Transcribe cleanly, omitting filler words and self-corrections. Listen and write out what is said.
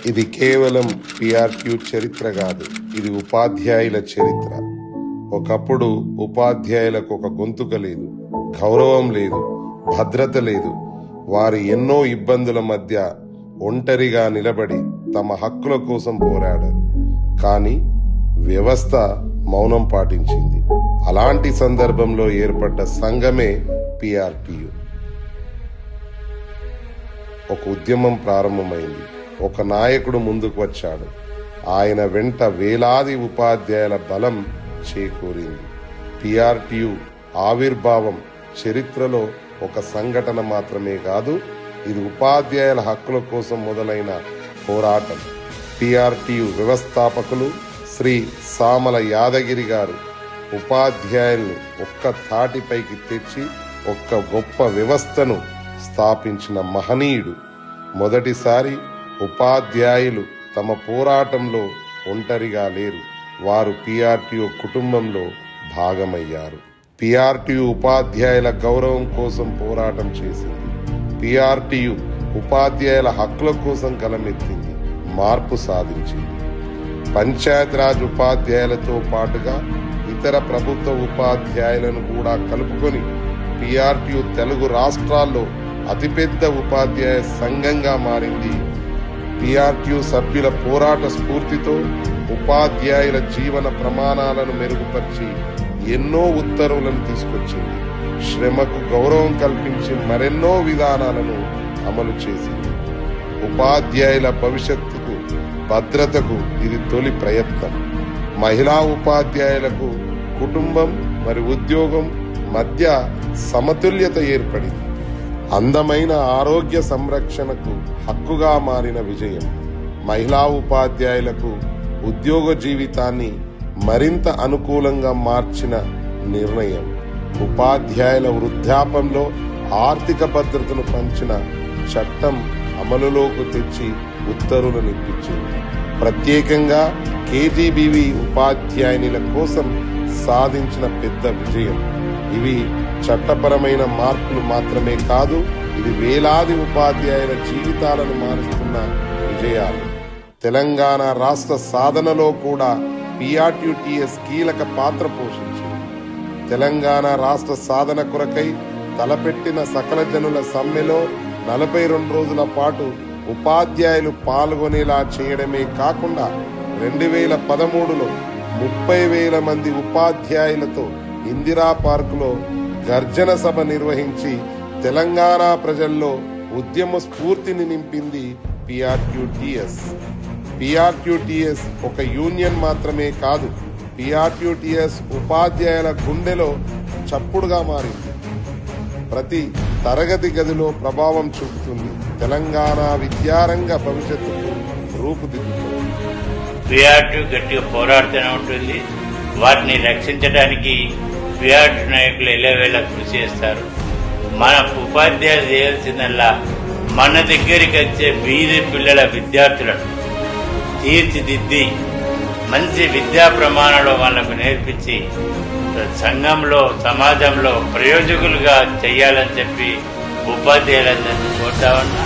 ఇది కేవలం పిఆర్క్యూ చరిత్ర కాదు, ఇది ఉపాధ్యాయుల చరిత్ర. ఒకప్పుడు ఉపాధ్యాయులకు ఒక గొంతుక లేదు, గౌరవం లేదు, భద్రత లేదు. వారు ఎన్నో ఇబ్బందుల మధ్య ఒంటరిగా నిలబడి తమ హక్కుల కోసం పోరాడారు. కానీ వ్యవస్థ మౌనం పాటించింది. అలాంటి సందర్భంలో ఏర్పడ్డ సంఘమే పిఆర్టీయు. ఒక ఉద్యమం ప్రారంభమైంది. ఒక నాయకుడు ముందుకు వచ్చాడు. ఆయన వెంట వేలాది ఉపాధ్యాయుల బలం చేకూరింది. పిఆర్టీయు ఆవిర్భావం చరిత్రలో ఒక సంఘటన మాత్రమే కాదు, ఇది ఉపాధ్యాయుల హక్కుల కోసం మొదలైన పోరాటం. పిఆర్టీయు వ్యవస్థాపకులు శ్రీ సామల యాదగిరి గారు ఉపాధ్యాయులను ఒక్క తాటిపైకి తెచ్చి ఒక్క గొప్ప వ్యవస్థను స్థాపించిన మహనీయుడు. మొదటిసారి ఉపాధ్యాయులు తమ పోరాటంలో ఒంటరిగా లేరు, వారు పిఆర్టీయు కుటుంబంలో భాగమయ్యారు. పిఆర్టీయు ఉపాధ్యాయుల గౌరవం కోసం పోరాటం చేసింది. పిఆర్టీయు ఉపాధ్యాయుల హక్కుల కోసం గలమెత్తింది, మార్పు సాధించింది. పంచాయతీరాజ్ ఉపాధ్యాయులతో పాటుగా ఇతర ప్రభుత్వ ఉపాధ్యాయులను కూడా కలుపుకొని పిఆర్టీయు తెలుగు రాష్ట్రాల్లో అతిపెద్ద ఉపాధ్యాయ సంఘంగా మారింది. పిఆర్టీయు సభ్యుల పోరాట స్ఫూర్తితో ఉపాధ్యాయుల జీవన ప్రమాణాలను మెరుగుపరిచి ఎన్నో ఉత్తర్వులను తీసుకొచ్చింది. శ్రమకు గౌరవం కల్పించి మరెన్నో విధానాలను అమలు చేసింది. ఉపాధ్యాయుల భవిష్యత్తుకు భద్రతకు ఇది తొలి ప్రయత్నం. మహిళా ఉపాధ్యాయులకు కుటుంబం మరియు ఉద్యోగం మధ్య సమతుల్యత ఏర్పడింది. అందమైన ఆరోగ్య సంరక్షణకు హక్కుగా మారిన విజయం. మహిళా ఉపాధ్యాయులకు ఉద్యోగ జీవితాన్ని మరింత అనుకూలంగా మార్చిన నిర్ణయం. ఉపాధ్యాయుల వృద్ధాపంలో ఆర్థిక భద్రతను పంచిన చట్టం అమలులోకి తెచ్చి ఉత్తర్వులను ఇప్పించింది. ప్రత్యేకంగా కేజీబీవీ ఉపాధ్యాయునిల కోసం సాధించిన పెద్ద విజయం. ఇవి చట్టపరమైన మార్పులు మాత్రమే కాదు, ఇది వేలాది ఉపాధ్యాయుల జీవితాలను మారుస్తున్న విజయాలు. తెలంగాణ రాష్ట్ర సాధనలో కూడా పిఆర్టీయు కీలక పాత్ర పోషించింది. తెలంగాణ రాష్ట్ర సాధన కొరకై తలపెట్టిన సకల జనుల సమ్మెలో 42 రోజుల పాటు ఉపాధ్యాయులు పాల్గొనేలా చేయడమే కాకుండా 2013లో 30,000 మంది ఉపాధ్యాయులతో ఇందిరా పార్కులో గర్జన సభ నిర్వహించి తెలంగాణ ప్రజల్లో ఉద్యమ స్ఫూర్తిని నింపింది పిఆర్టీయు. పిఆర్టీయు ఒక యూనియన్ మాత్రమే కాదు, పిఆర్టీయు ఉపాధ్యాయుల గుండెలో చప్పుడుగా మారింది. ప్రతి తరగతి గదిలో ప్రభావం చూపుతుంది. తెలంగాణ విద్యారంగ భవిష్యత్తుకు రూపుదిద్దుతుంది. పిఆర్టీయు గట్టిగా పోరాడుతూనే ఉంటుంది. వాటిని రక్షించడానికి పిఆర్టీయు నాయకులు ఎల్లవేళ కృషి చేస్తారు. మన ఉపాధ్యాయులు చేయాల్సిందల్లా మన దగ్గరికి వచ్చే బీద పిల్లల విద్యార్థులను తీర్చిదిద్ది మంచి విద్యా ప్రమాణాలు వాళ్లకు నేర్పించి సంఘంలో సమాజంలో ప్రయోజకులుగా చెయ్యాలని చెప్పి ఉపాధ్యాయులందరినీ కోరుతా ఉన్నా.